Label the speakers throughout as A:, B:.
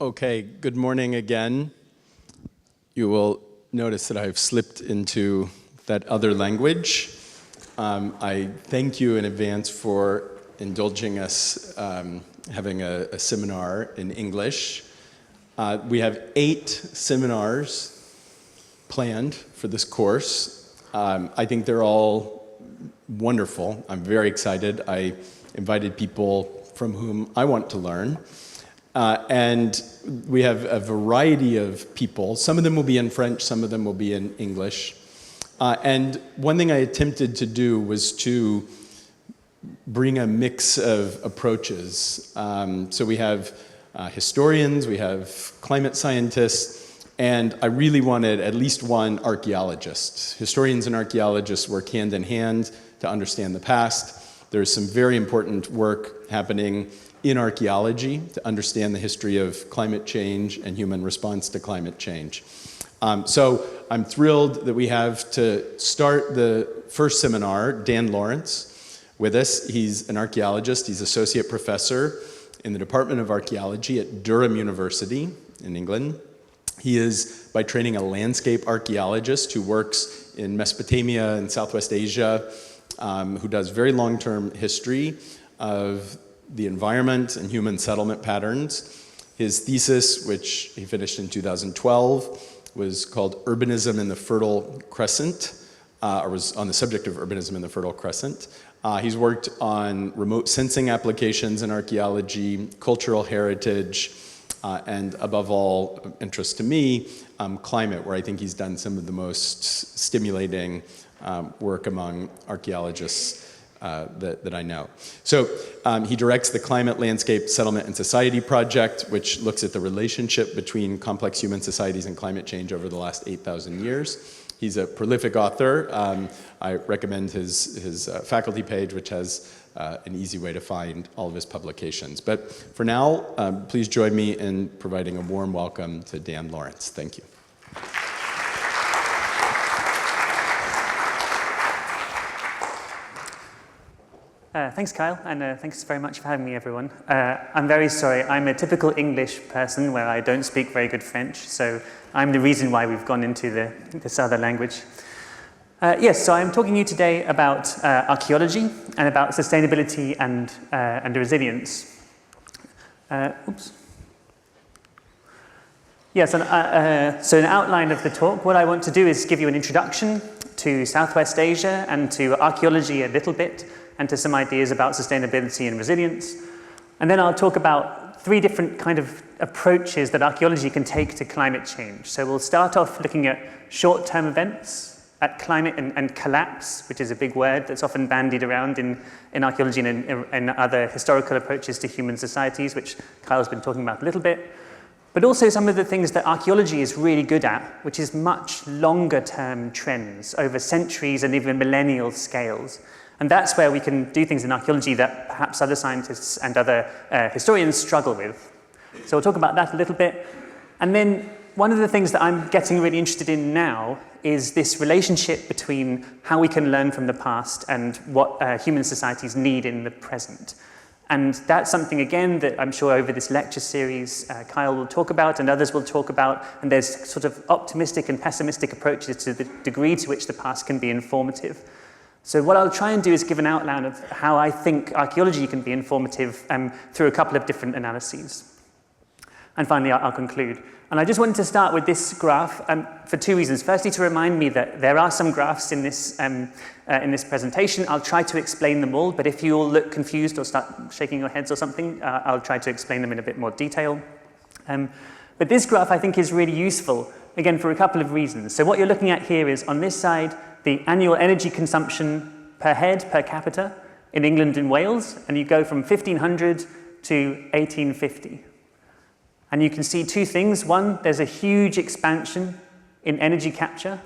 A: Okay, good morning again. You will notice that I've slipped into that other language. I thank you in advance for indulging us having a seminar in English. We have 8 seminars planned for this course. I think they're all wonderful. I'm very excited. I invited people from whom I want to learn. And we have a variety of people. Some of them will be in French, some of them will be in English. And one thing I attempted to do was to bring a mix of approaches. So we have historians, we have climate scientists, and I really wanted at least one archaeologist. Historians and archaeologists work hand in hand to understand the past. There's some very important work happening in archaeology to understand the history of climate change and human response to climate change. So I'm thrilled that we have to start the first seminar, Dan Lawrence, with us. He's an archaeologist. He's associate professor in the Department of Archaeology at Durham University in England. He is, by training, a landscape archaeologist who works in Mesopotamia and Southwest Asia, who does very long-term history of the environment and human settlement patterns. His thesis, which he finished in 2012, was called Urbanism in the Fertile Crescent, or was on the subject of urbanism in the Fertile Crescent. He's worked on remote sensing applications in archaeology, cultural heritage, and above all, of interest to me, climate, where I think he's done some of the most stimulating work among archaeologists that I know. So he directs the Climate, Landscape, Settlement, and Society project, which looks at the relationship between complex human societies and climate change over the last 8,000 years. He's a prolific author. I recommend his faculty page, which has an easy way to find all of his publications. But for now, please join me in providing a warm welcome to Dan Lawrence. Thank you.
B: Thanks, Kyle, and thanks very much for having me, everyone. I'm very sorry. I'm a typical English person where I don't speak very good French, so I'm the reason why we've gone into this other language. Yes, so I'm talking to you today about archaeology and about sustainability and resilience. Oops. Yes, so an outline of the talk. What I want to do is give you an introduction to Southwest Asia and to archaeology a little bit, and to some ideas about sustainability and resilience. And then I'll talk about 3 different kind of approaches that archaeology can take to climate change. So we'll start off looking at short-term events, at climate and collapse, which is a big word that's often bandied around in archaeology and other historical approaches to human societies, which Kyle's been talking about a little bit. But also some of the things that archaeology is really good at, which is much longer-term trends over centuries and even millennial scales. And that's where we can do things in archaeology that perhaps other scientists and other historians struggle with. So we'll talk about that a little bit. And then one of the things that I'm getting really interested in now is this relationship between how we can learn from the past and what human societies need in the present. And that's something, again, that I'm sure over this lecture series, Kyle will talk about and others will talk about. And there's sort of optimistic and pessimistic approaches to the degree to which the past can be informative. So what I'll try and do is give an outline of how I think archaeology can be informative through a couple of different analyses. And finally, I'll conclude. And I just wanted to start with this graph for 2 reasons. Firstly, to remind me that there are some graphs in this presentation. I'll try to explain them all, but if you all look confused or start shaking your heads or something, I'll try to explain them in a bit more detail. But this graph, I think, is really useful, again, for a couple of reasons. So what you're looking at here is, on this side, the annual energy consumption per head, per capita, in England and Wales, and you go from 1500 to 1850. And you can see 2 things. One, there's a huge expansion in energy capture,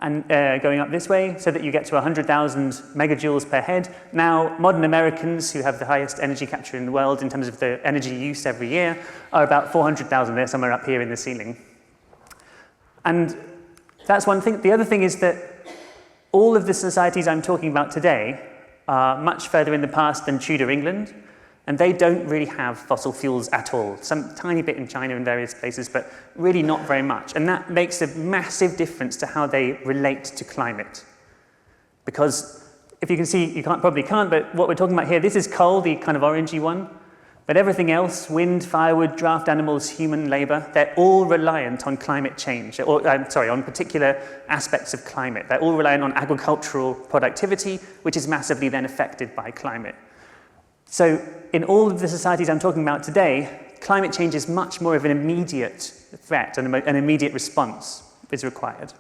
B: and going up this way, so that you get to 100,000 megajoules per head. Now, modern Americans, who have the highest energy capture in the world in terms of the energy use every year, are about 400,000. They're somewhere up here in the ceiling. And that's one thing. The other thing is that all of the societies I'm talking about today are much further in the past than Tudor England. And they don't really have fossil fuels at all. Some tiny bit in China and various places, but really not very much. And that makes a massive difference to how they relate to climate. Because if you can see, you probably can't, but what we're talking about here, this is coal, the kind of orangey one. But everything else, wind, firewood, draft animals, human labor, they're all reliant on climate change, on particular aspects of climate. They're all reliant on agricultural productivity, which is massively then affected by climate. So in all of the societies I'm talking about today, climate change is much more of an immediate threat, and an immediate response is required.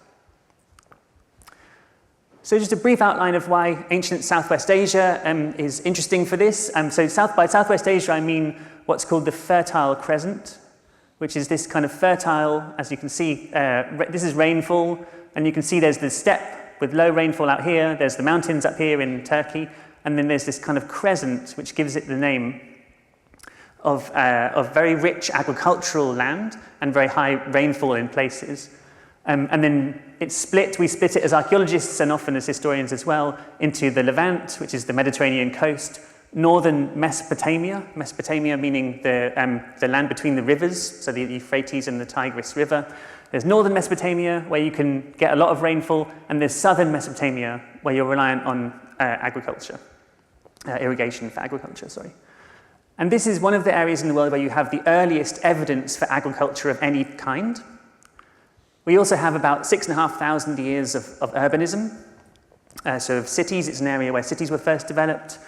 B: So just a brief outline of why ancient Southwest Asia is interesting for this. By Southwest Asia, I mean what's called the Fertile Crescent, which is this kind of fertile, as you can see, this is rainfall, and you can see there's the steppe with low rainfall out here, there's the mountains up here in Turkey, and then there's this kind of crescent, which gives it the name of very rich agricultural land and very high rainfall in places. And then we split it as archaeologists and often as historians as well, into the Levant, which is the Mediterranean coast, northern Mesopotamia meaning the land between the rivers, so the Euphrates and the Tigris River. There's northern Mesopotamia, where you can get a lot of rainfall, and there's southern Mesopotamia, where you're reliant on agriculture, irrigation for agriculture, sorry. And this is one of the areas in the world where you have the earliest evidence for agriculture of any kind. We also have about 6,500 years of urbanism. So of cities, it's an area where cities were first developed.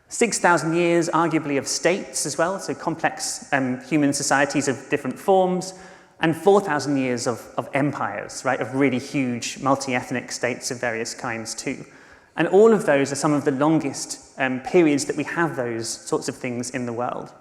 B: 6,000 years, arguably, of states as well, so complex human societies of different forms. And 4,000 years of empires, right, of really huge multi-ethnic states of various kinds too. And all of those are some of the longest periods that we have those sorts of things in the world.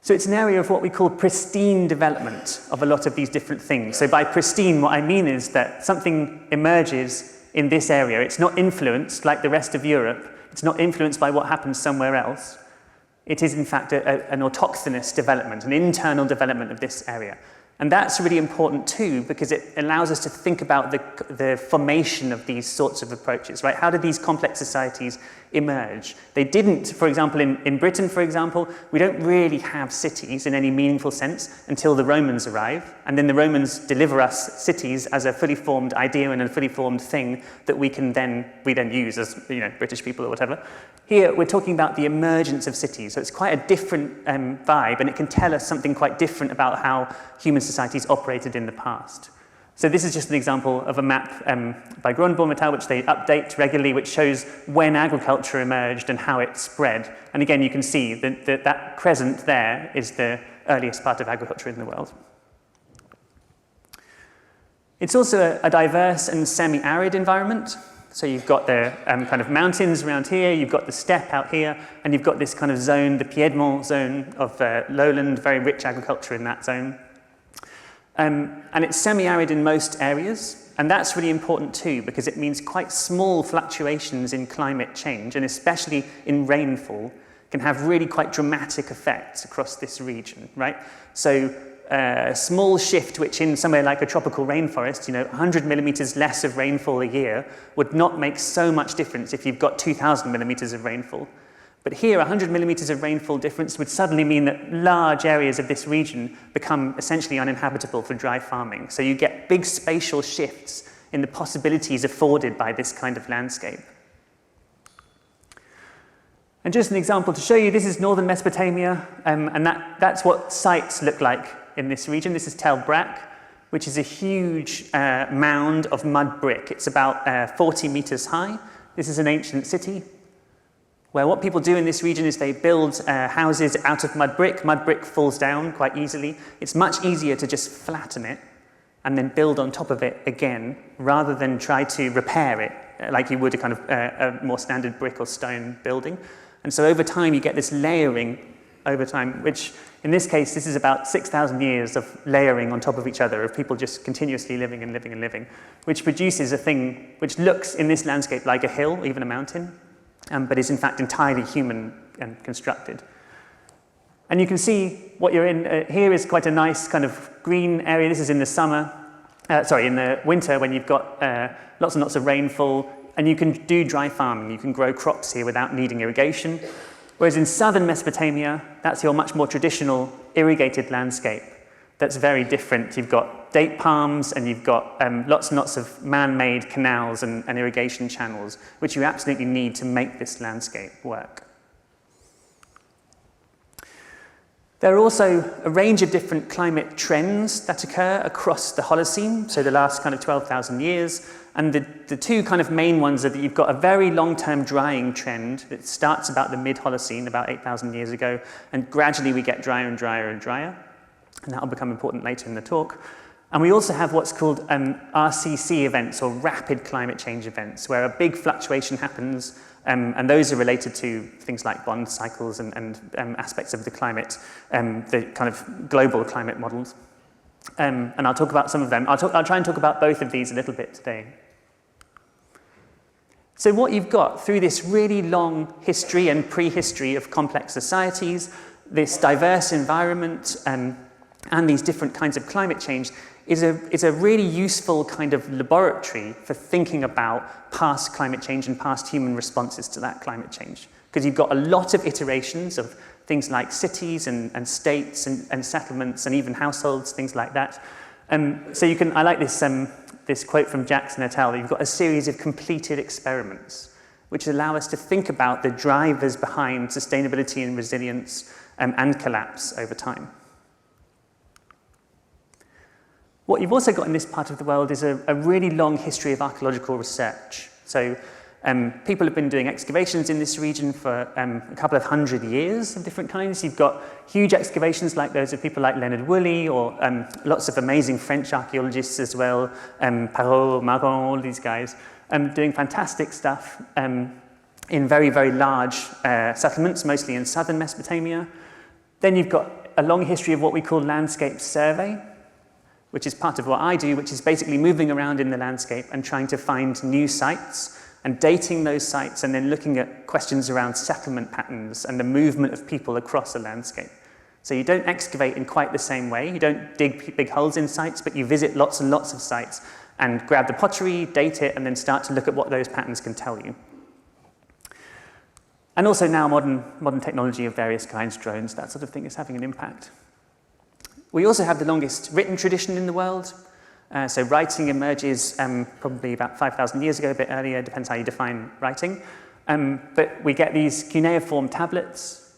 B: So it's an area of what we call pristine development of a lot of these different things. So by pristine, what I mean is that something emerges in this area. It's not influenced, like the rest of Europe, it's not influenced by what happens somewhere else. It is, in fact, an autochthonous development, an internal development of this area. And that's really important too, because it allows us to think about the formation of these sorts of approaches, right? How did these complex societies emerge? They didn't, for example, in Britain, for example, we don't really have cities in any meaningful sense until the Romans arrive, and then the Romans deliver us cities as a fully formed idea and a fully formed thing that we then use as, British people or whatever. Here, we're talking about the emergence of cities, so it's quite a different vibe, and it can tell us something quite different about how human societies operated in the past. So this is just an example of a map by Grönborn et al., which they update regularly, which shows when agriculture emerged and how it spread. And again, you can see that crescent there is the earliest part of agriculture in the world. It's also a diverse and semi-arid environment. So you've got the kind of mountains around here, you've got the steppe out here, and you've got this kind of zone, the Piedmont zone of lowland, very rich agriculture in that zone. And it's semi-arid in most areas, and that's really important too, because it means quite small fluctuations in climate change, and especially in rainfall, can have really quite dramatic effects across this region, right? So a small shift, which in somewhere like a tropical rainforest, 100 millimeters less of rainfall a year would not make so much difference if you've got 2,000 millimeters of rainfall. But here, 100 millimeters of rainfall difference would suddenly mean that large areas of this region become essentially uninhabitable for dry farming. So you get big spatial shifts in the possibilities afforded by this kind of landscape. And just an example to show you, this is northern Mesopotamia, and that's what sites look like in this region. This is Tel Brak, which is a huge mound of mud brick. It's about 40 meters high. This is an ancient city, where what people do in this region is they build houses out of mud brick. Mud brick falls down quite easily. It's much easier to just flatten it and then build on top of it again, rather than try to repair it like you would a kind of a more standard brick or stone building. And so over time, you get this layering over time, which in this case, this is about 6,000 years of layering on top of each other, of people just continuously living and living and living, which produces a thing which looks in this landscape like a hill, even a mountain, but is in fact entirely human and constructed. And you can see what you're in. Here is quite a nice kind of green area. This is in the summer, in the winter, when you've got lots and lots of rainfall, and you can do dry farming. You can grow crops here without needing irrigation. Whereas in southern Mesopotamia, that's your much more traditional irrigated landscape that's very different. You've got date palms and you've got lots and lots of man-made canals and irrigation channels, which you absolutely need to make this landscape work. There are also a range of different climate trends that occur across the Holocene, so the last kind of 12,000 years. And the two kind of main ones are that you've got a very long-term drying trend that starts about the mid-Holocene, about 8,000 years ago, and gradually we get drier and drier and drier. And that will become important later in the talk. And we also have what's called RCC events, or rapid climate change events, where a big fluctuation happens, and those are related to things like bond cycles and aspects of the climate, the kind of global climate models. And I'll talk about some of them. I'll try and talk about both of these a little bit today. So what you've got through this really long history and prehistory of complex societies, this diverse environment, and these different kinds of climate change is a really useful kind of laboratory for thinking about past climate change and past human responses to that climate change. Because you've got a lot of iterations of things like cities and states and settlements and even households, things like that. So you can, I like this quote from Jackson et al. You've got a series of completed experiments which allow us to think about the drivers behind sustainability and resilience and collapse over time. What you've also got in this part of the world is a really long history of archaeological research. So people have been doing excavations in this region for a couple of 100 years of different kinds. You've got huge excavations like those of people like Leonard Woolley, or lots of amazing French archaeologists as well, Parot, Maron, all these guys, doing fantastic stuff in very, very large settlements, mostly in southern Mesopotamia. Then you've got a long history of what we call landscape survey, which is part of what I do, which is basically moving around in the landscape and trying to find new sites and dating those sites and then looking at questions around settlement patterns and the movement of people across a landscape. So you don't excavate in quite the same way. You don't dig big holes in sites, but you visit lots and lots of sites and grab the pottery, date it, and then start to look at what those patterns can tell you. And also now modern technology of various kinds, drones, that sort of thing is having an impact. We also have the longest written tradition in the world. So writing emerges probably about 5,000 years ago, a bit earlier, depends how you define writing. But we get these cuneiform tablets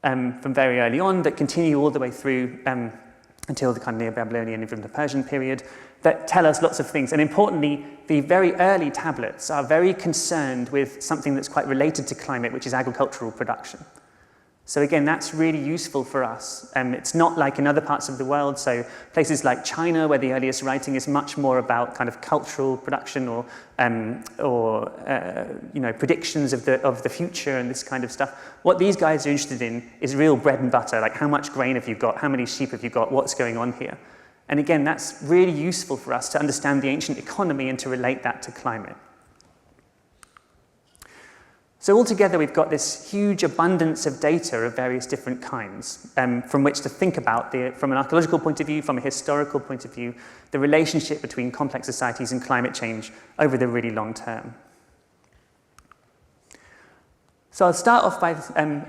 B: from very early on that continue all the way through until the kind of Neo-Babylonian and even the Persian period that tell us lots of things. And importantly, the very early tablets are very concerned with something that's quite related to climate, which is agricultural production. So again, that's really useful for us. It's not like in other parts of the world, so places like China, where the earliest writing is much more about kind of cultural production or predictions of the future and this kind of stuff. What these guys are interested in is real bread and butter, like how much grain have you got, how many sheep have you got, what's going on here. And again, that's really useful for us to understand the ancient economy and to relate that to climate. So altogether, we've got this huge abundance of data of various different kinds from which to think about, from an archaeological point of view, from a historical point of view, the relationship between complex societies and climate change over the really long term. So I'll start off by,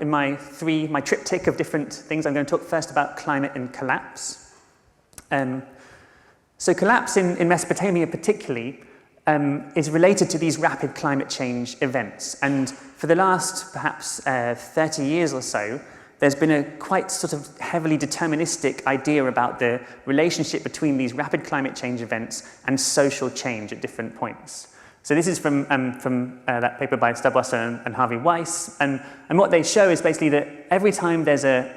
B: in my triptych of different things, I'm going to talk first about climate and collapse. So collapse in Mesopotamia particularly is related to these rapid climate change events. And for the last, perhaps, 30 years or so, there's been a quite sort of heavily deterministic idea about the relationship between these rapid climate change events and social change at different points. So this is from that paper by Stubwasser and Harvey Weiss. And what they show is basically that every time there's a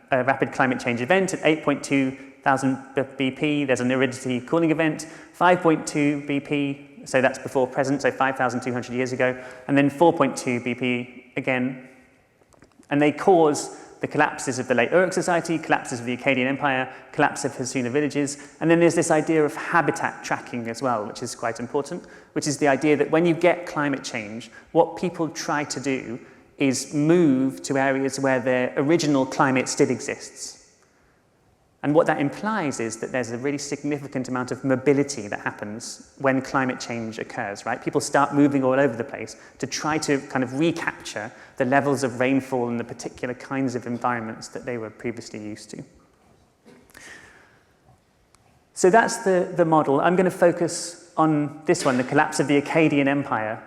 B: rapid climate change event at 8.2 thousand BP, there's an aridity cooling event, 5.2 BP, so that's before present, so 5,200 years ago, and then 4.2 BP again. And they cause the collapses of the late Uruk society, collapses of the Akkadian Empire, collapse of Hassuna villages, and then there's this idea of habitat tracking as well, which is quite important, which is the idea that when you get climate change, what people try to do is move to areas where their original climate still exists. And what that implies is that there's a really significant amount of mobility that happens when climate change occurs, right? People start moving all over the place to try to kind of recapture the levels of rainfall and the particular kinds of environments that they were previously used to. So that's the model. I'm going to focus on this one, the collapse of the Akkadian Empire,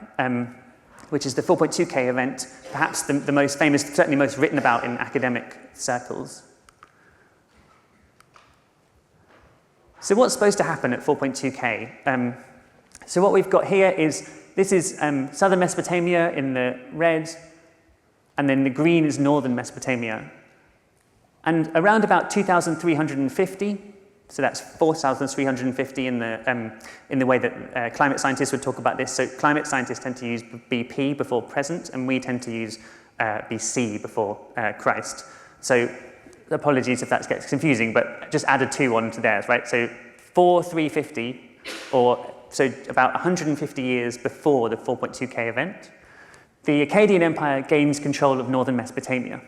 B: which is the 4.2K event, perhaps the most famous, certainly most written about in academic circles. So what's supposed to happen at 4.2K? So what we've got here is, this is southern Mesopotamia in the red, and then the green is northern Mesopotamia. And around about 2,350, so that's 4,350 in the way that climate scientists would talk about this. So climate scientists tend to use BP before present, and we tend to use BC before Christ. So apologies if that gets confusing, but just add a 2 onto theirs, right? So 4,350, or so about 150 years before the 4.2K event, the Akkadian Empire gains control of northern Mesopotamia.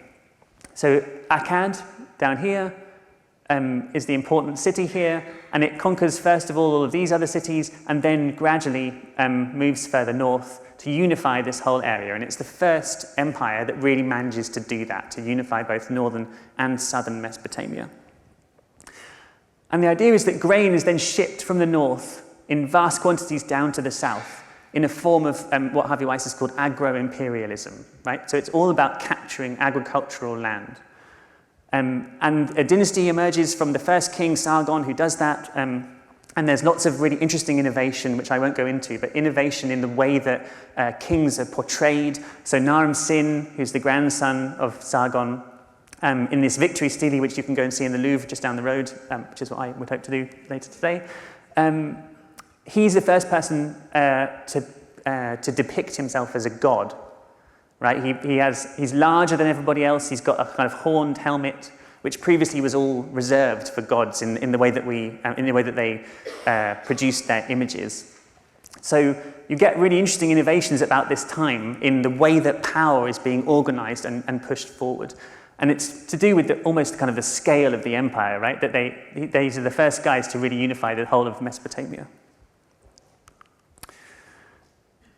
B: So Akkad, down here, is the important city here, and it conquers first of all of these other cities, and then gradually moves further north to unify this whole area. And it's the first empire that really manages to do that, to unify both northern and southern Mesopotamia. And the idea is that grain is then shipped from the north in vast quantities down to the south in a form of what Harvey Weiss has called agro-imperialism, right? So it's all about capturing agricultural land. And a dynasty emerges from the first king, Sargon, who does that. And there's lots of really interesting innovation, which I won't go into, but innovation in the way that kings are portrayed. So Naram Sin, who's the grandson of Sargon, in this victory stele, which you can go and see in the Louvre just down the road, which is what I would hope to do later today. He's the first person to depict himself as a god. Right? He's larger than everybody else. He's got a kind of horned helmet, which previously was all reserved for gods in the way that they produced their images. So you get really interesting innovations about this time in the way that power is being organized and pushed forward. And it's to do with almost kind of the scale of the empire, right? That these are the first guys to really unify the whole of Mesopotamia.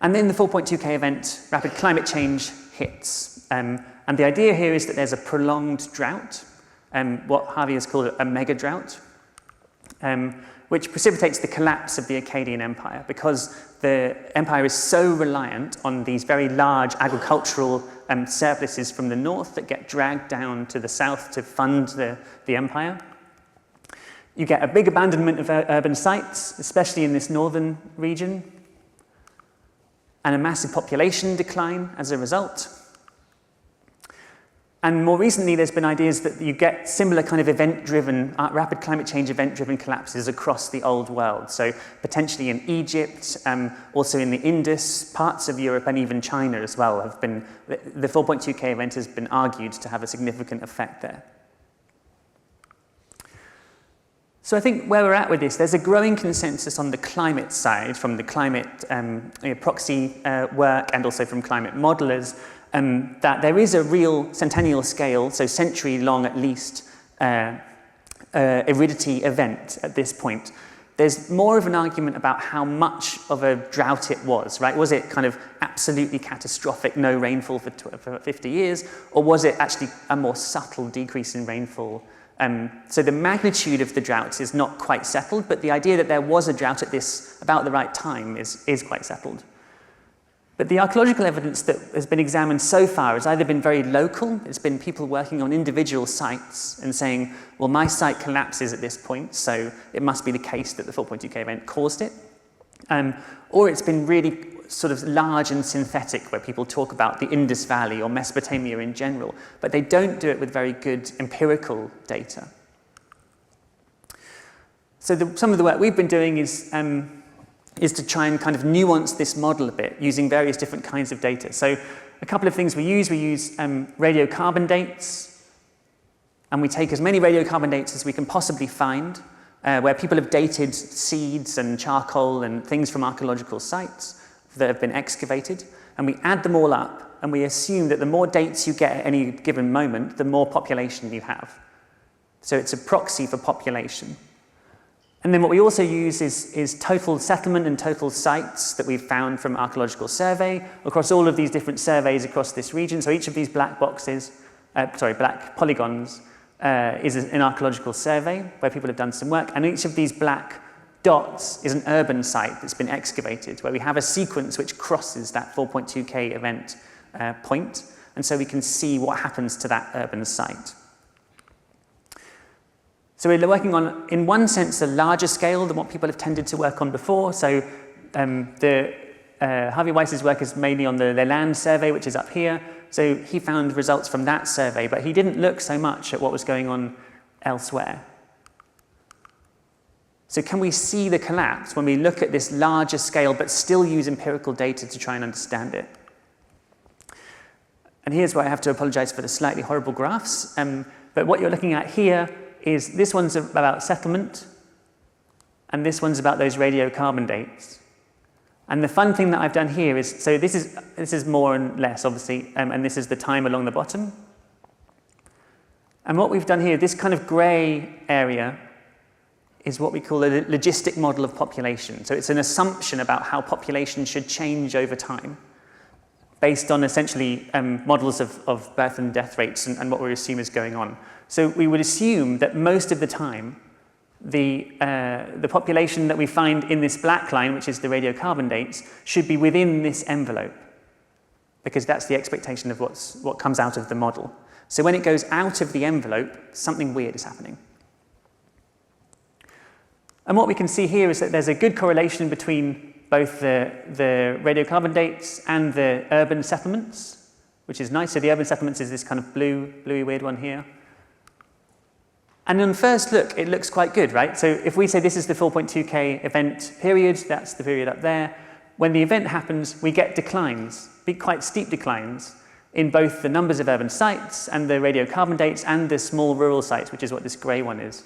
B: And then the 4.2K event, rapid climate change hits. And the idea here is that there's a prolonged drought, what Harvey has called a mega drought, which precipitates the collapse of the Akkadian Empire because the empire is so reliant on these very large agricultural surpluses from the north that get dragged down to the south to fund the empire. You get a big abandonment of urban sites, especially in this northern region, and a massive population decline as a result. And more recently, there's been ideas that you get similar kind of event-driven, rapid climate change event-driven collapses across the old world. So potentially in Egypt, also in the Indus, parts of Europe, and even China as well have been, the 4.2K event has been argued to have a significant effect there. So I think where we're at with this, there's a growing consensus on the climate side from the climate proxy work and also from climate modelers that there is a real centennial scale, so century-long at least, aridity event at this point. There's more of an argument about how much of a drought it was, right? Was it kind of absolutely catastrophic, no rainfall for 50 years, or was it actually a more subtle decrease in rainfall? So the magnitude of the drought is not quite settled, but the idea that there was a drought at this about the right time is quite settled. But the archaeological evidence that has been examined so far has either been very local, it's been people working on individual sites and saying, well, my site collapses at this point, so it must be the case that the 4.2K event caused it. Or it's been really sort of large and synthetic, where people talk about the Indus Valley or Mesopotamia in general, but they don't do it with very good empirical data. So some of the work we've been doing is to try and kind of nuance this model a bit using various different kinds of data. So a couple of things we use radiocarbon dates, and we take as many radiocarbon dates as we can possibly find, where people have dated seeds and charcoal and things from archaeological sites that have been excavated, and we add them all up, and we assume that the more dates you get at any given moment, the more population you have. So it's a proxy for population. And then what we also use is total settlement and total sites that we've found from archaeological survey across all of these different surveys across this region. So each of these black polygons is an archaeological survey where people have done some work. And each of these black dots is an urban site that's been excavated, where we have a sequence which crosses that 4.2K event point. And so we can see what happens to that urban site. So we're working on, in one sense, a larger scale than what people have tended to work on before. So Harvey Weiss's work is mainly on the land survey, which is up here. So he found results from that survey, but he didn't look so much at what was going on elsewhere. So can we see the collapse when we look at this larger scale, but still use empirical data to try and understand it? And here's where I have to apologize for the slightly horrible graphs. But what you're looking at here is this one's about settlement, and this one's about those radiocarbon dates. And the fun thing that I've done here is, so this is more and less, obviously, and this is the time along the bottom. And what we've done here, this kind of gray area, is what we call a logistic model of population. So it's an assumption about how population should change over time, based on essentially models of birth and death rates and what we assume is going on. So we would assume that most of the time, the population that we find in this black line, which is the radiocarbon dates, should be within this envelope, because that's the expectation of what comes out of the model. So when it goes out of the envelope, something weird is happening. And what we can see here is that there's a good correlation between both the radiocarbon dates and the urban settlements, which is nice. So the urban settlements is this kind of bluey weird one here. And on first look, it looks quite good, right? So if we say this is the 4.2K event period, that's the period up there. When the event happens, we get declines, quite steep declines, in both the numbers of urban sites and the radiocarbon dates and the small rural sites, which is what this grey one is.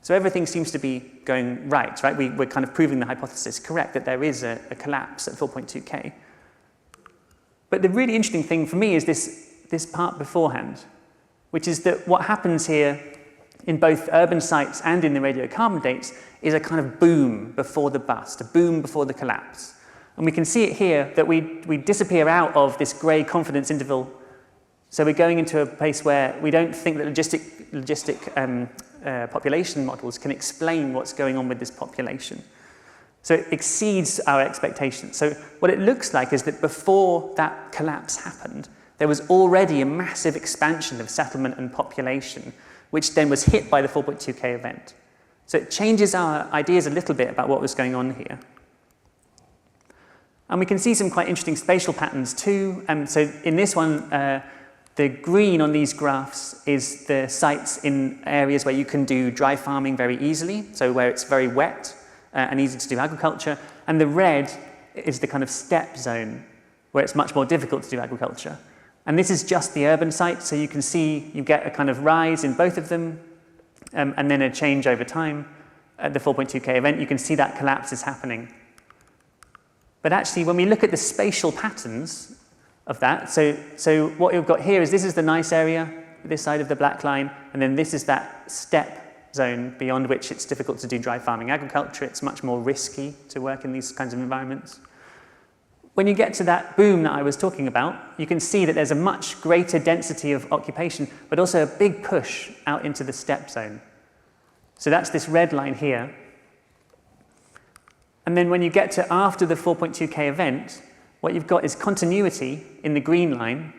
B: So everything seems to be going right? We're kind of proving the hypothesis correct, that there is a collapse at 4.2K. But the really interesting thing for me is this part beforehand, which is that what happens here in both urban sites and in the radiocarbon dates is a kind of boom before the bust, a boom before the collapse. And we can see it here that we disappear out of this grey confidence interval. So we're going into a place where we don't think that logistic population models can explain what's going on with this population. So it exceeds our expectations. So what it looks like is that before that collapse happened, there was already a massive expansion of settlement and population, which then was hit by the 4.2K event. So it changes our ideas a little bit about what was going on here. And we can see some quite interesting spatial patterns too. So in this one, the green on these graphs is the sites in areas where you can do dry farming very easily, so where it's very wet and easy to do agriculture. And the red is the kind of steppe zone, where it's much more difficult to do agriculture. And this is just the urban sites, so you can see you get a kind of rise in both of them, and then a change over time. At the 4.2K event, you can see that collapse is happening. But actually, when we look at the spatial patterns of that, so what you've got here is this is the nice area, this side of the black line, and then this is that steppe zone beyond which it's difficult to do dry farming agriculture. It's much more risky to work in these kinds of environments. When you get to that boom that I was talking about, you can see that there's a much greater density of occupation, but also a big push out into the steppe zone. So that's this red line here. And then when you get to after the 4.2K event, what you've got is continuity in the green line.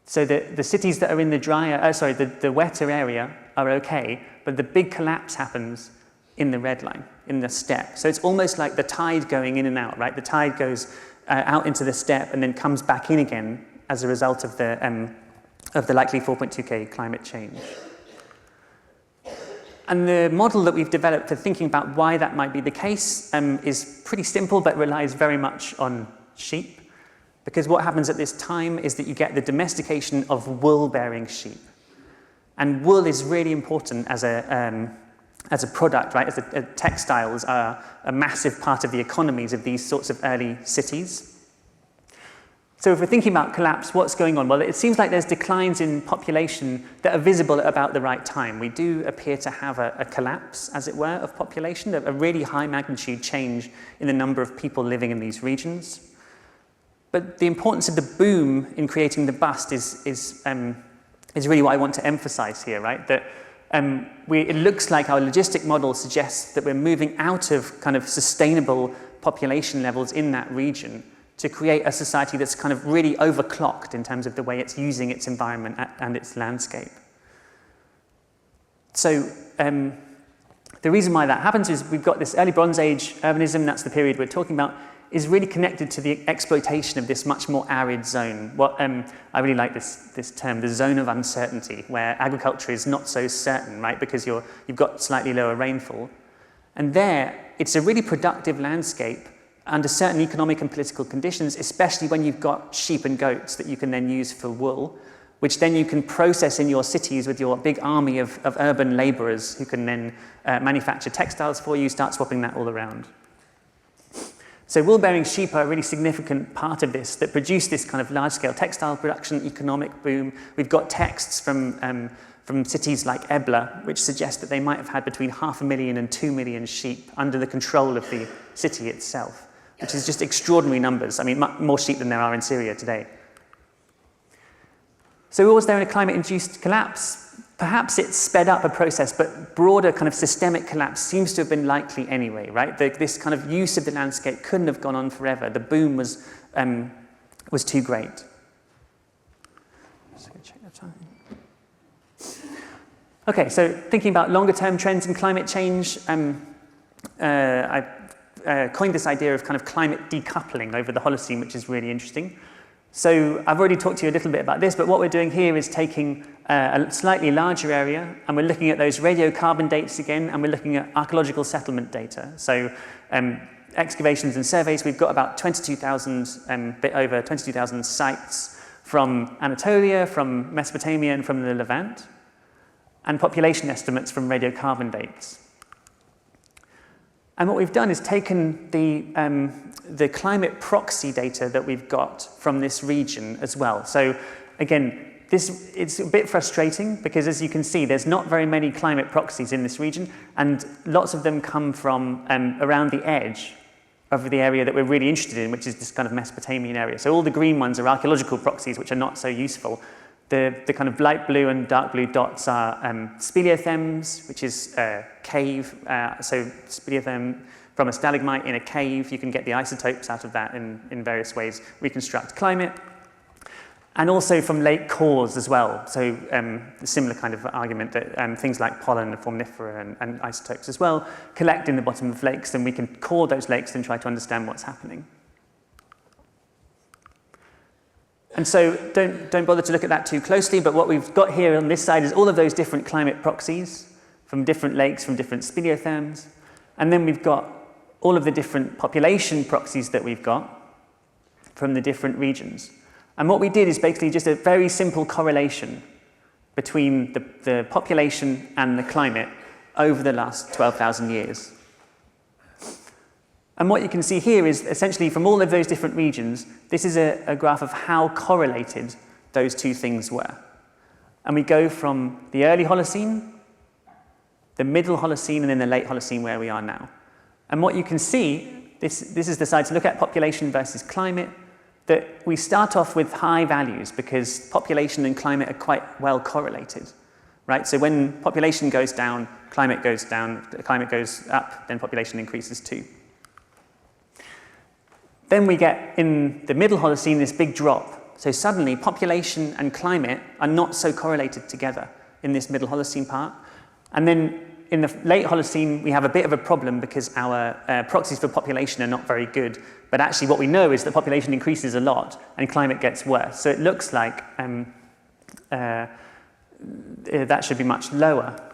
B: So the cities that are in the the wetter area are okay, but the big collapse happens in the red line, in the steppe. So it's almost like the tide going in and out, right? The tide goes out into the steppe and then comes back in again as a result of the likely 4.2K climate change. And the model that we've developed for thinking about why that might be the case is pretty simple, but relies very much on sheep. Because what happens at this time is that you get the domestication of wool-bearing sheep. And wool is really important as a product, right? Textiles are a massive part of the economies of these sorts of early cities. So if we're thinking about collapse, what's going on? Well, it seems like there's declines in population that are visible at about the right time. We do appear to have a collapse, as it were, of population, a really high magnitude change in the number of people living in these regions. But the importance of the boom in creating the bust is really what I want to emphasize here, right? That it looks like our logistic model suggests that we're moving out of kind of sustainable population levels in that region to create a society that's kind of really overclocked in terms of the way it's using its environment and its landscape. So the reason why that happens is we've got this early Bronze Age urbanism, that's the period we're talking about, is really connected to the exploitation of this much more arid zone. What I really like this term, the zone of uncertainty, where agriculture is not so certain, right? Because you've got slightly lower rainfall. And there, it's a really productive landscape under certain economic and political conditions, especially when you've got sheep and goats that you can then use for wool, which then you can process in your cities with your big army of urban laborers who can then manufacture textiles for you, start swapping that all around. So wool-bearing sheep are a really significant part of this that produce this kind of large-scale textile production, economic boom. We've got texts from cities like Ebla, which suggest that they might have had between 500,000 and 2 million sheep under the control of the city itself, which is just extraordinary numbers. I mean, more sheep than there are in Syria today. So was there a climate-induced collapse? Perhaps it sped up a process, but broader kind of systemic collapse seems to have been likely anyway, right? This kind of use of the landscape couldn't have gone on forever. The boom was too great. Just gonna check the time. Okay, so thinking about longer-term trends in climate change, I coined this idea of kind of climate decoupling over the Holocene, which is really interesting. So I've already talked to you a little bit about this, but what we're doing here is taking a slightly larger area, and we're looking at those radiocarbon dates again, and we're looking at archaeological settlement data. So excavations and surveys, we've got about 22,000, bit over 22,000 sites from Anatolia, from Mesopotamia, and from the Levant, and population estimates from radiocarbon dates. And what we've done is taken the climate proxy data that we've got from this region as well. So again, it's a bit frustrating because, as you can see, there's not very many climate proxies in this region, and lots of them come from around the edge of the area that we're really interested in, which is this kind of Mesopotamian area. So all the green ones are archaeological proxies, which are not so useful. The kind of light blue and dark blue dots are speleothems, which is a cave. So speleothem from a stalagmite in a cave, you can get the isotopes out of that in various ways, reconstruct climate. And also from lake cores as well. So a similar kind of argument that things like pollen, foraminifera, and isotopes as well collect in the bottom of lakes, and we can core those lakes and try to understand what's happening. And so don't bother to look at that too closely, but what we've got here on this side is all of those different climate proxies from different lakes, from different speleothems. And then we've got all of the different population proxies that we've got from the different regions. And what we did is basically just a very simple correlation between the population and the climate over the last 12,000 years. And what you can see here is essentially from all of those different regions, this is a graph of how correlated those two things were. And we go from the early Holocene, the middle Holocene, and then the late Holocene where we are now. And what you can see, this is the side to look at population versus climate, that we start off with high values because population and climate are quite well correlated, right? So when population goes down, climate goes down, climate goes up, then population increases too. Then we get, in the middle Holocene, this big drop. So suddenly, population and climate are not so correlated together in this middle Holocene part. And then in the late Holocene, we have a bit of a problem because our proxies for population are not very good. But actually what we know is that population increases a lot and climate gets worse. So it looks like that should be much lower.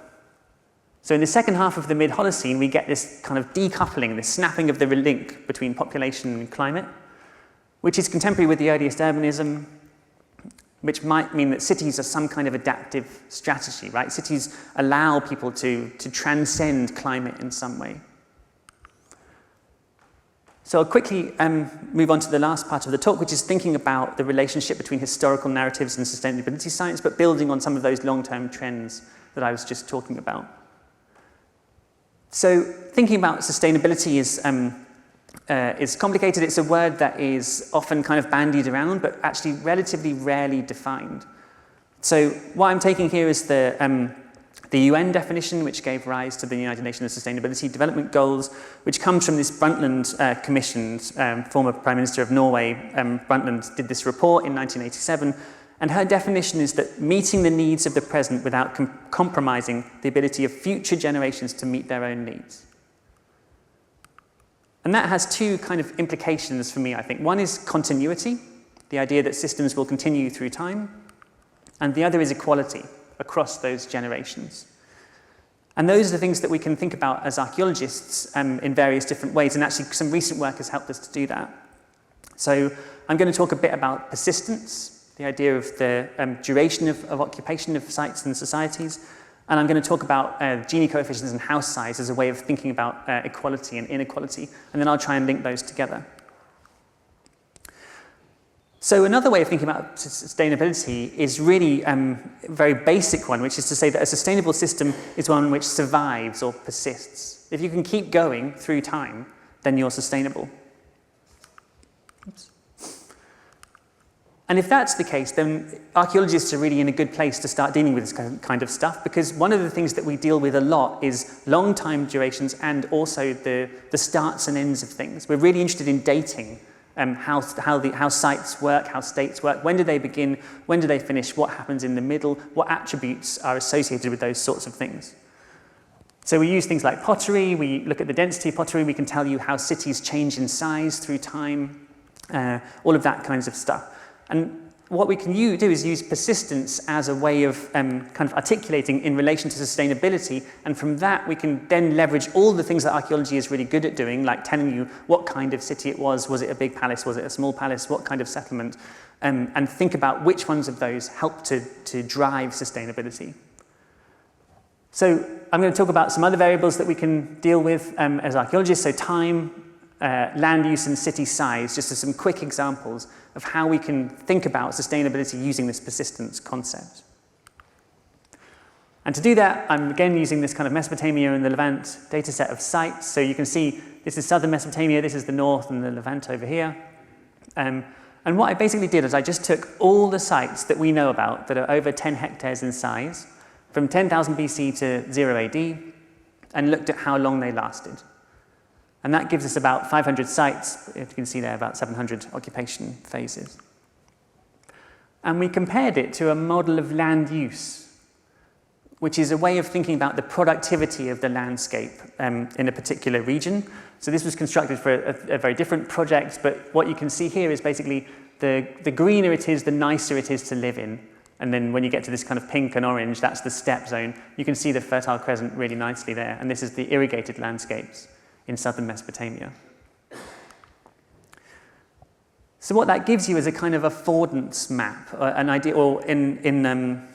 B: So in the second half of the mid-Holocene, we get this kind of decoupling, this snapping of the link between population and climate, which is contemporary with the earliest urbanism, which might mean that cities are some kind of adaptive strategy, right? Cities allow people to transcend climate in some way. So I'll quickly move on to the last part of the talk, which is thinking about the relationship between historical narratives and sustainability science, but building on some of those long-term trends that I was just talking about. So thinking about sustainability is complicated. It's a word that is often kind of bandied around, but actually relatively rarely defined. So what I'm taking here is the UN definition, which gave rise to the United Nations Sustainability Development Goals, which comes from this Brundtland Commission. Former Prime Minister of Norway, Brundtland, did this report in 1987, and her definition is that meeting the needs of the present without compromising the ability of future generations to meet their own needs. And that has two kind of implications for me, I think. One is continuity, the idea that systems will continue through time, and the other is equality across those generations. And those are the things that we can think about as archaeologists in various different ways, and actually some recent work has helped us to do that. So I'm going to talk a bit about persistence, the idea of the duration of occupation of sites and societies, and I'm going to talk about Gini coefficients and house size as a way of thinking about equality and inequality, and then I'll try and link those together. So another way of thinking about sustainability is really a very basic one, which is to say that a sustainable system is one which survives or persists. If you can keep going through time, then you're sustainable. Oops. And if that's the case, then archaeologists are really in a good place to start dealing with this kind of stuff, because one of the things that we deal with a lot is long time durations and also the starts and ends of things. We're really interested in dating how sites work, how states work, when do they begin, when do they finish, what happens in the middle, what attributes are associated with those sorts of things. So we use things like pottery, we look at the density of pottery, we can tell you how cities change in size through time, all of that kinds of stuff. And what we can do is use persistence as a way of kind of articulating in relation to sustainability, and from that we can then leverage all the things that archaeology is really good at doing, like telling you what kind of city it was it a big palace, was it a small palace, what kind of settlement, and think about which ones of those help to drive sustainability. So I'm going to talk about some other variables that we can deal with as archaeologists, so time, land use and city size, just as some quick examples of how we can think about sustainability using this persistence concept. And to do that, I'm again using this kind of Mesopotamia and the Levant data set of sites. So you can see this is southern Mesopotamia, this is the north and the Levant over here. And what I basically did is I just took all the sites that we know about that are over 10 hectares in size from 10,000 BC to 0 AD and looked at how long they lasted. And that gives us about 500 sites. If you can see there, about 700 occupation phases. And we compared it to a model of land use, which is a way of thinking about the productivity of the landscape in a particular region. So this was constructed for a very different project, but what you can see here is basically the greener it is, the nicer it is to live in. And then when you get to this kind of pink and orange, that's the steppe zone. You can see the Fertile Crescent really nicely there. And this is the irrigated landscapes in southern Mesopotamia. So what that gives you is a kind of affordance map, an idea, or in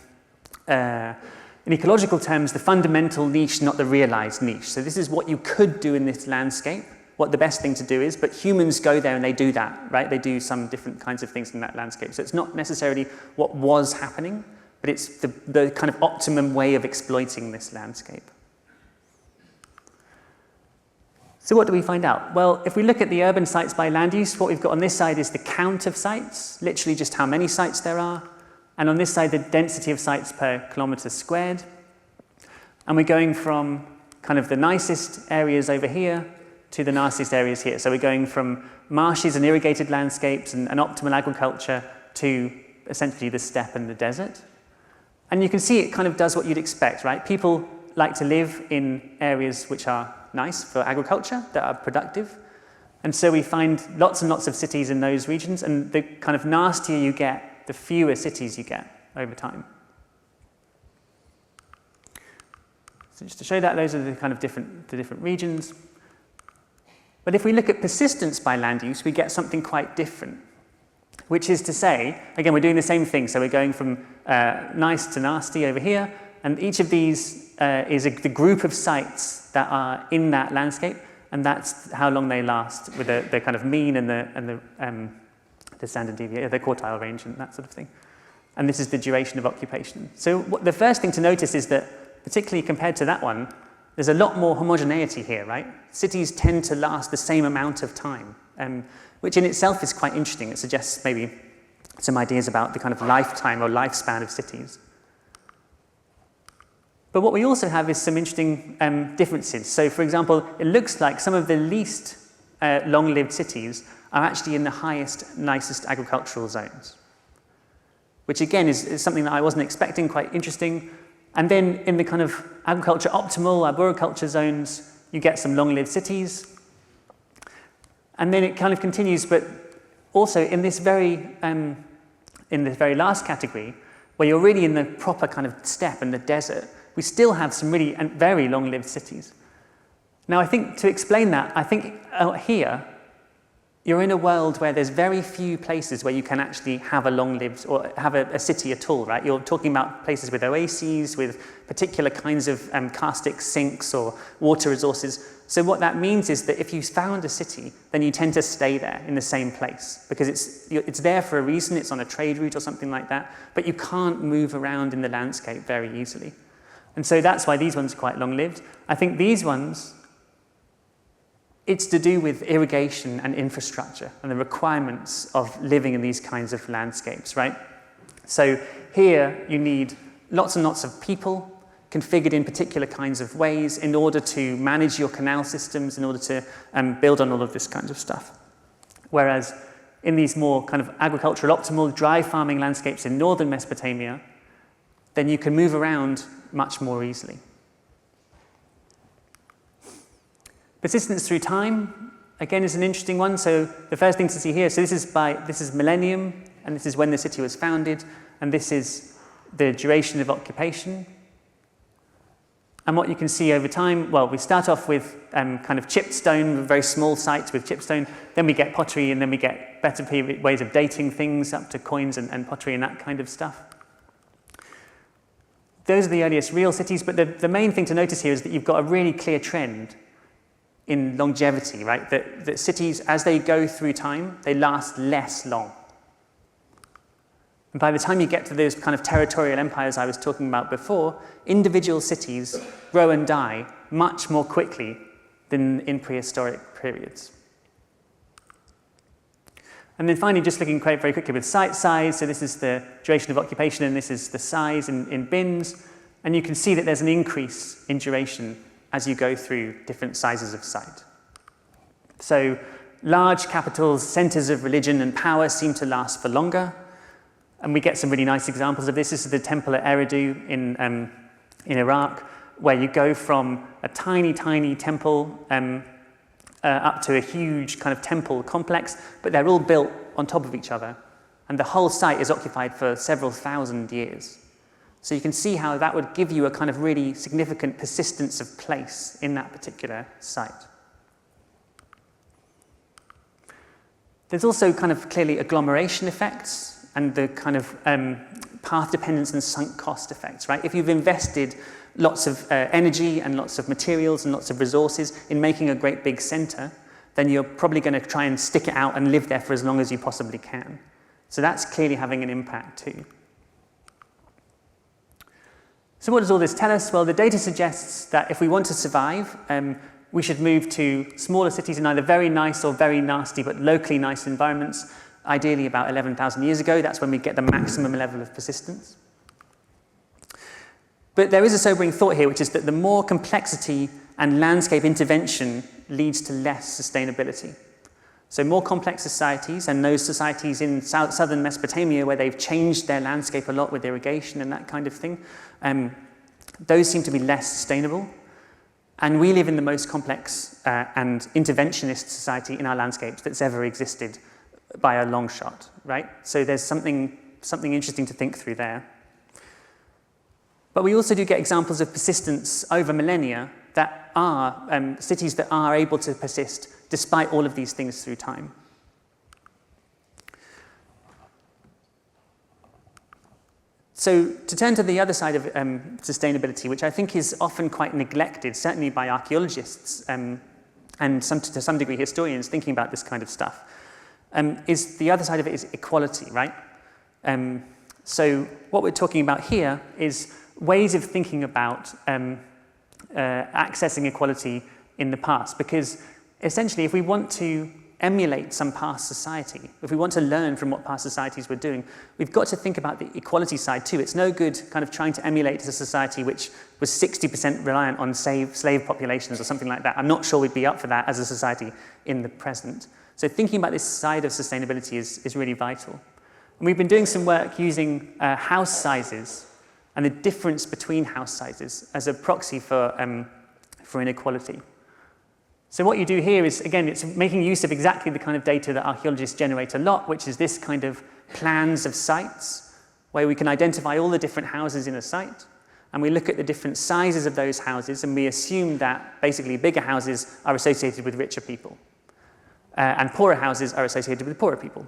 B: ecological terms, the fundamental niche, not the realized niche. So this is what you could do in this landscape, what the best thing to do is, but humans go there and they do that, right? They do some different kinds of things in that landscape. So it's not necessarily what was happening, but it's the kind of optimum way of exploiting this landscape. So what do we find out? Well, if we look at the urban sites by land use, what we've got on this side is the count of sites, literally just how many sites there are. And on this side, the density of sites per kilometre squared. And we're going from kind of the nicest areas over here to the nastiest areas here. So we're going from marshes and irrigated landscapes and optimal agriculture to essentially the steppe and the desert. And you can see it kind of does what you'd expect, right? People like to live in areas which are nice for agriculture, that are productive. And so we find lots and lots of cities in those regions, and the kind of nastier you get, the fewer cities you get over time. So just to show that, those are the kind of different regions. But if we look at persistence by land use, we get something quite different, which is to say, again, we're doing the same thing. So we're going from nice to nasty over here, and each of these is the group of sites that are in that landscape, and that's how long they last with the kind of mean and the standard deviation, the quartile range and that sort of thing. And this is the duration of occupation. So the first thing to notice is that, particularly compared to that one, there's a lot more homogeneity here, right? Cities tend to last the same amount of time, which in itself is quite interesting. It suggests maybe some ideas about the kind of lifetime or lifespan of cities. But what we also have is some interesting differences. So, for example, it looks like some of the least long-lived cities are actually in the highest, nicest agricultural zones, which again is something that I wasn't expecting, quite interesting. And then in the kind of agriculture optimal, arboriculture zones, you get some long-lived cities. And then it kind of continues, but also in this very last category, where you're really in the proper kind of steppe and the desert, we still have some really very long-lived cities. Now, I think to explain that, I think out here, you're in a world where there's very few places where you can actually have a long-lived or have a city at all, right? You're talking about places with oases, with particular kinds of karstic sinks or water resources. So what that means is that if you found a city, then you tend to stay there in the same place because it's there for a reason, it's on a trade route or something like that, but you can't move around in the landscape very easily. And so that's why these ones are quite long-lived. I think these ones, it's to do with irrigation and infrastructure and the requirements of living in these kinds of landscapes, right? So here you need lots and lots of people configured in particular kinds of ways in order to manage your canal systems, in order to build on all of this kind of stuff. Whereas in these more kind of agricultural optimal dry farming landscapes in northern Mesopotamia, then you can move around much more easily. Persistence through time, again, is an interesting one. So the first thing to see here, so this is millennium, and this is when the city was founded, and this is the duration of occupation. And what you can see over time, well, we start off with kind of chipped stone, very small sites with chipped stone, then we get pottery, and then we get better ways of dating things up to coins and pottery and that kind of stuff. Those are the earliest real cities, but the main thing to notice here is that you've got a really clear trend in longevity, right? That cities, as they go through time, they last less long. And by the time you get to those kind of territorial empires I was talking about before, individual cities grow and die much more quickly than in prehistoric periods. And then finally, just looking quite very quickly with site size, so this is the duration of occupation, and this is the size in bins, and you can see that there's an increase in duration as you go through different sizes of site. So large capitals, centers of religion and power seem to last for longer, and we get some really nice examples of this. This is the temple at Eridu in Iraq, where you go from a tiny, tiny temple up to a huge kind of temple complex, but they're all built on top of each other. And the whole site is occupied for several thousand years. So you can see how that would give you a kind of really significant persistence of place in that particular site. There's also kind of clearly agglomeration effects and the kind of path dependence and sunk cost effects, right? If you've invested lots of energy and lots of materials and lots of resources in making a great big center, then you're probably going to try and stick it out and live there for as long as you possibly can. So that's clearly having an impact too. So what does all this tell us? Well, the data suggests that if we want to survive, we should move to smaller cities in either very nice or very nasty, but locally nice environments, ideally about 11,000 years ago. That's when we get the maximum level of persistence. But there is a sobering thought here, which is that the more complexity and landscape intervention leads to less sustainability. So more complex societies, and those societies in southern Mesopotamia where they've changed their landscape a lot with irrigation and that kind of thing, those seem to be less sustainable. And we live in the most complex and interventionist society in our landscapes that's ever existed by a long shot, right? So there's something interesting to think through there. But we also do get examples of persistence over millennia that are cities that are able to persist despite all of these things through time. So to turn to the other side of sustainability, which I think is often quite neglected, certainly by archaeologists and to some degree historians thinking about this kind of stuff, is the other side of it is equality, right? So what we're talking about here is ways of thinking about accessing equality in the past, because essentially if we want to emulate some past society, if we want to learn from what past societies were doing, we've got to think about the equality side too. It's no good kind of trying to emulate a society which was 60% reliant on slave populations or something like that. I'm not sure we'd be up for that as a society in the present. So thinking about this side of sustainability is really vital. And we've been doing some work using house sizes and the difference between house sizes as a proxy for inequality. So what you do here is, again, it's making use of exactly the kind of data that archaeologists generate a lot, which is this kind of plans of sites, where we can identify all the different houses in a site, and we look at the different sizes of those houses, and we assume that basically bigger houses are associated with richer people, and poorer houses are associated with poorer people,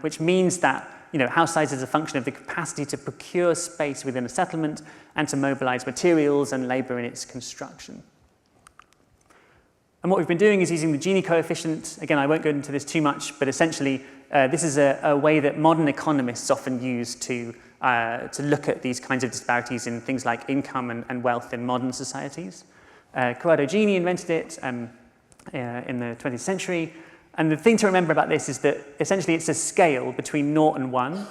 B: which means that house size is a function of the capacity to procure space within a settlement and to mobilize materials and labor in its construction. And what we've been doing is using the Gini coefficient. Again, I won't go into this too much, but essentially this is a way that modern economists often use to look at these kinds of disparities in things like income and wealth in modern societies. Corrado Gini invented it in the 20th century. And the thing to remember about this is that essentially it's a scale between 0 and 1,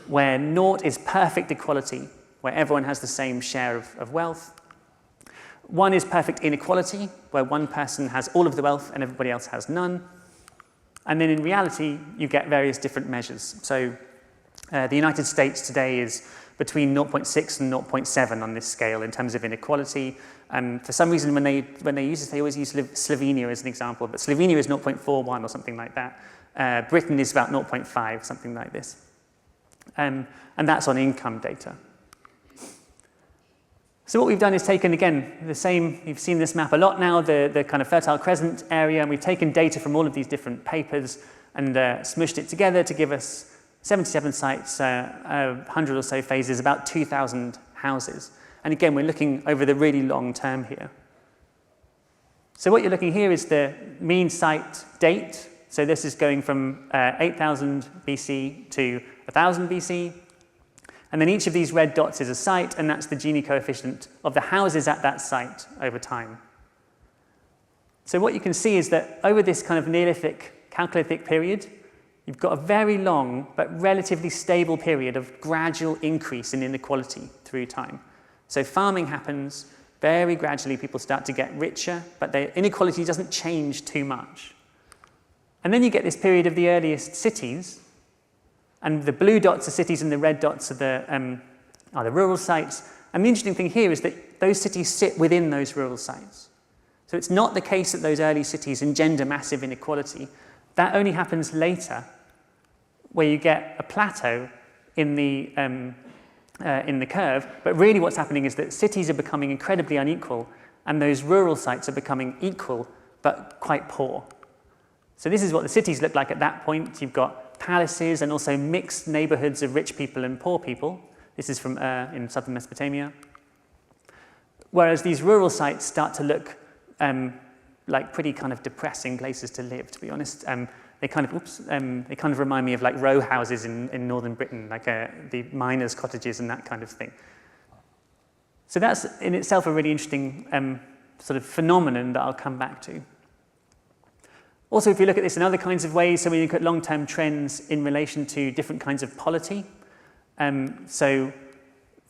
B: where 0 is perfect equality, where everyone has the same share of wealth. 1 is perfect inequality, where one person has all of the wealth and everybody else has none. And then in reality, you get various different measures. So the United States today is between 0.6 and 0.7 on this scale in terms of inequality. For some reason, when they use this, they always use Slovenia as an example, but Slovenia is 0.41 or something like that. Britain is about 0.5, something like this. And that's on income data. So what we've done is taken, again, the same, you've seen this map a lot now, the kind of Fertile Crescent area, and we've taken data from all of these different papers and smushed it together to give us 77 sites, 100 or so phases, about 2,000 houses. And again, we're looking over the really long term here. So what you're looking here is the mean site date. So this is going from 8,000 BC to 1,000 BC. And then each of these red dots is a site, and that's the Gini coefficient of the houses at that site over time. So what you can see is that over this kind of Neolithic, Chalcolithic period, you've got a very long but relatively stable period of gradual increase in inequality through time. So farming happens, very gradually people start to get richer, but the inequality doesn't change too much. And then you get this period of the earliest cities, and the blue dots are cities and the red dots are the rural sites. And the interesting thing here is that those cities sit within those rural sites. So it's not the case that those early cities engender massive inequality. That only happens later, where you get a plateau in the curve. But really what's happening is that cities are becoming incredibly unequal, and those rural sites are becoming equal, but quite poor. So this is what the cities look like at that point. You've got palaces and also mixed neighborhoods of rich people and poor people. This is from in southern Mesopotamia. Whereas these rural sites start to look like pretty kind of depressing places to live, to be honest. They kind of remind me of like row houses in northern Britain, like the miners' cottages and that kind of thing. So that's in itself a really interesting sort of phenomenon that I'll come back to. Also, if you look at this in other kinds of ways, so we look at long-term trends in relation to different kinds of polity. So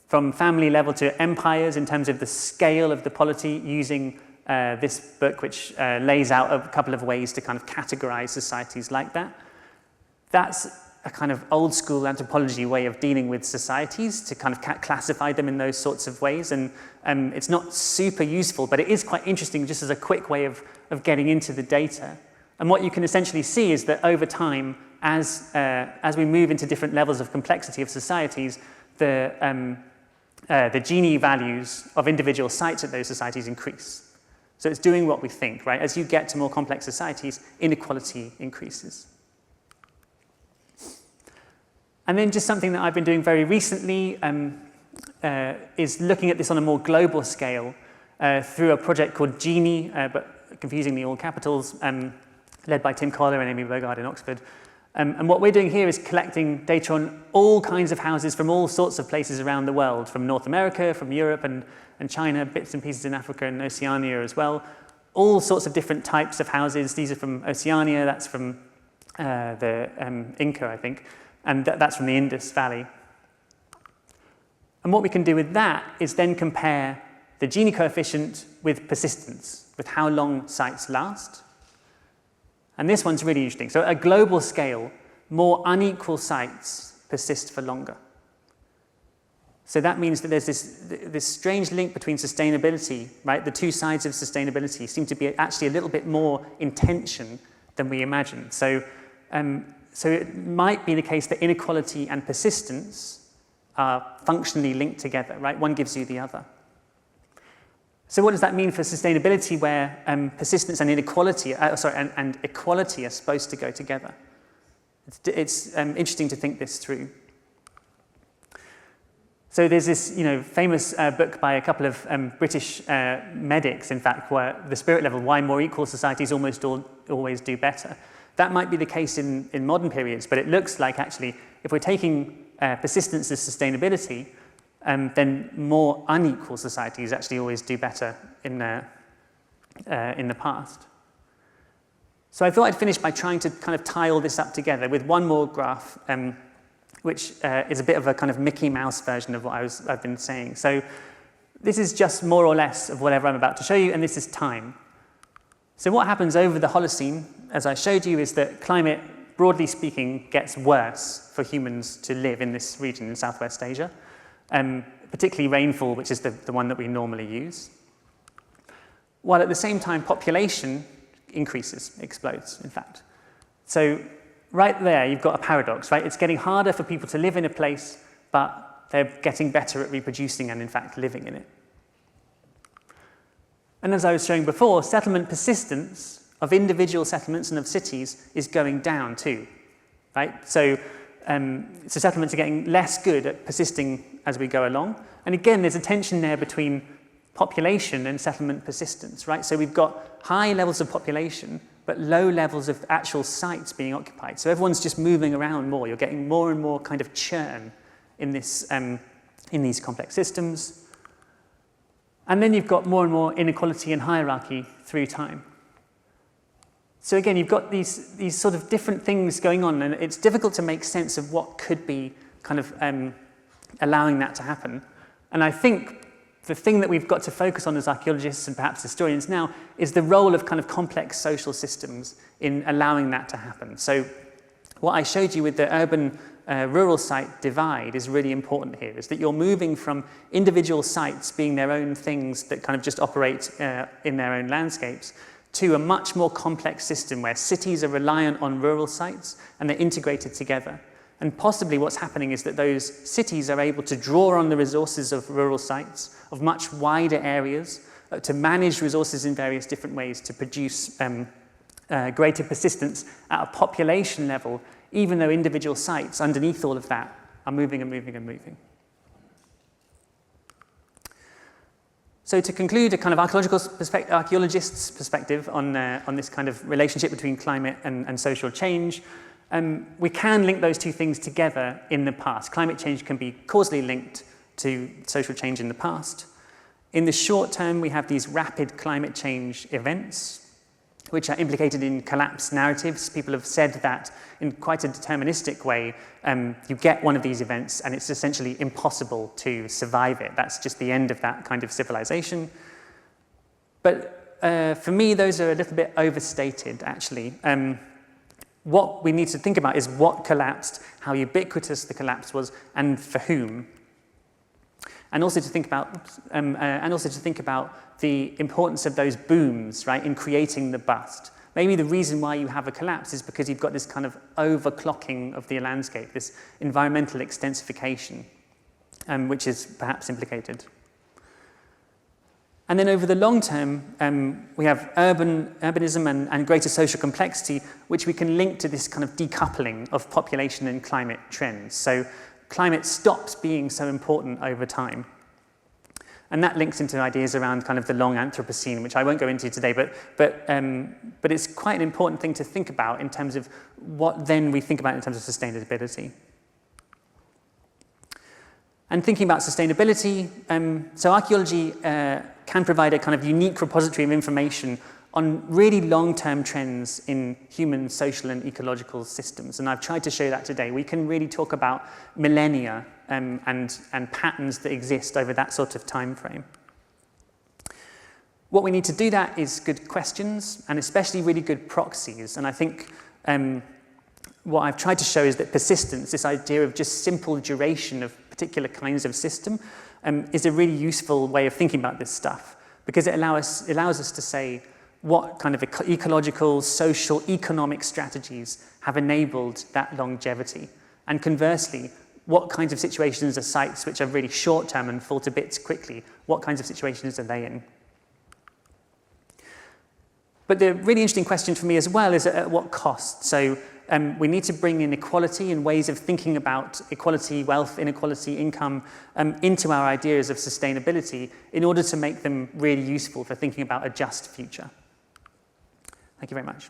B: from family level to empires in terms of the scale of the polity, using this book, which lays out a couple of ways to kind of categorize societies like that. That's a kind of old school anthropology way of dealing with societies, to kind of classify them in those sorts of ways. And it's not super useful, but it is quite interesting just as a quick way of getting into the data. And what you can essentially see is that over time, as we move into different levels of complexity of societies, the Gini values of individual sites at those societies increase. So it's doing what we think, right? As you get to more complex societies, inequality increases. And then just something that I've been doing very recently is looking at this on a more global scale through a project called Gini, but confusingly all capitals, led by Tim Collar and Amy Bogard in Oxford. And what we're doing here is collecting data on all kinds of houses from all sorts of places around the world, from North America, from Europe and China, bits and pieces in Africa and Oceania as well. All sorts of different types of houses. These are from Oceania, that's from the Inca, I think, and that's from the Indus Valley. And what we can do with that is then compare the Gini coefficient with persistence, with how long sites last. And this one's really interesting. So at a global scale, more unequal sites persist for longer. So that means that there's this strange link between sustainability, right? The two sides of sustainability seem to be actually a little bit more in tension than we imagined. So it might be the case that inequality and persistence are functionally linked together, right? One gives you the other. So what does that mean for sustainability where persistence and inequality, and equality are supposed to go together? It's interesting to think this through. So there's this famous book by a couple of British medics, in fact, where the spirit level, why more equal societies almost always do better. That might be the case in modern periods, but it looks like actually if we're taking persistence as sustainability, then more unequal societies actually always do better in the past. So I thought I'd finish by trying to kind of tie all this up together with one more graph, which is a bit of a kind of Mickey Mouse version of what I've been saying. So this is just more or less of whatever I'm about to show you, and this is time. So what happens over the Holocene, as I showed you, is that climate, broadly speaking, gets worse for humans to live in this region in Southwest Asia, particularly rainfall, which is the one that we normally use. While at the same time, population increases, explodes, in fact. So right there, you've got a paradox, right? It's getting harder for people to live in a place, but they're getting better at reproducing and, in fact, living in it. And as I was showing before, settlement persistence of individual settlements and of cities is going down too, right? So settlements are getting less good at persisting as we go along. And again, there's a tension there between population and settlement persistence, right? So we've got high levels of population, but low levels of actual sites being occupied. So everyone's just moving around more. You're getting more and more kind of churn in these complex systems. And then you've got more and more inequality and hierarchy through time. So again, you've got these sort of different things going on, and it's difficult to make sense of what could be kind of allowing that to happen. And I think the thing that we've got to focus on as archaeologists and perhaps historians now is the role of kind of complex social systems in allowing that to happen. So what I showed you with the urban rural site divide is really important here, is that you're moving from individual sites being their own things that kind of just operate in their own landscapes to a much more complex system where cities are reliant on rural sites and they're integrated together. And possibly what's happening is that those cities are able to draw on the resources of rural sites, of much wider areas, to manage resources in various different ways to produce greater persistence at a population level, even though individual sites underneath all of that are moving and moving and moving. So to conclude, a kind of archaeologist's perspective on this kind of relationship between climate and social change, we can link those two things together in the past. Climate change can be causally linked to social change in the past. In the short term, we have these rapid climate change events, which are implicated in collapse narratives. People have said that in quite a deterministic way, you get one of these events and it's essentially impossible to survive it. That's just the end of that kind of civilization. But for me, those are a little bit overstated, actually. What we need to think about is what collapsed, how ubiquitous the collapse was, and for whom. And also to think about the importance of those booms, right, in creating the bust. Maybe the reason why you have a collapse is because you've got this kind of overclocking of the landscape, this environmental extensification, which is perhaps implicated. And then over the long term, we have urbanism and greater social complexity, which we can link to this kind of decoupling of population and climate trends. So climate stops being so important over time. And that links into ideas around kind of the long Anthropocene, which I won't go into today, but it's quite an important thing to think about in terms of what then we think about in terms of sustainability. And thinking about sustainability, so archaeology can provide a kind of unique repository of information on really long-term trends in human, social, and ecological systems. And I've tried to show that today. We can really talk about millennia and patterns that exist over that sort of time frame. What we need to do that is good questions, and especially really good proxies. And I think what I've tried to show is that persistence, this idea of just simple duration of particular kinds of system, is a really useful way of thinking about this stuff, because it allows us to say what kind of ecological, social, economic strategies have enabled that longevity. And conversely, what kinds of situations are sites which are really short-term and fall to bits quickly? What kinds of situations are they in? But the really interesting question for me as well is at what cost? So we need to bring in equality and ways of thinking about equality, wealth, inequality, income into our ideas of sustainability in order to make them really useful for thinking about a just future. Thank you very much.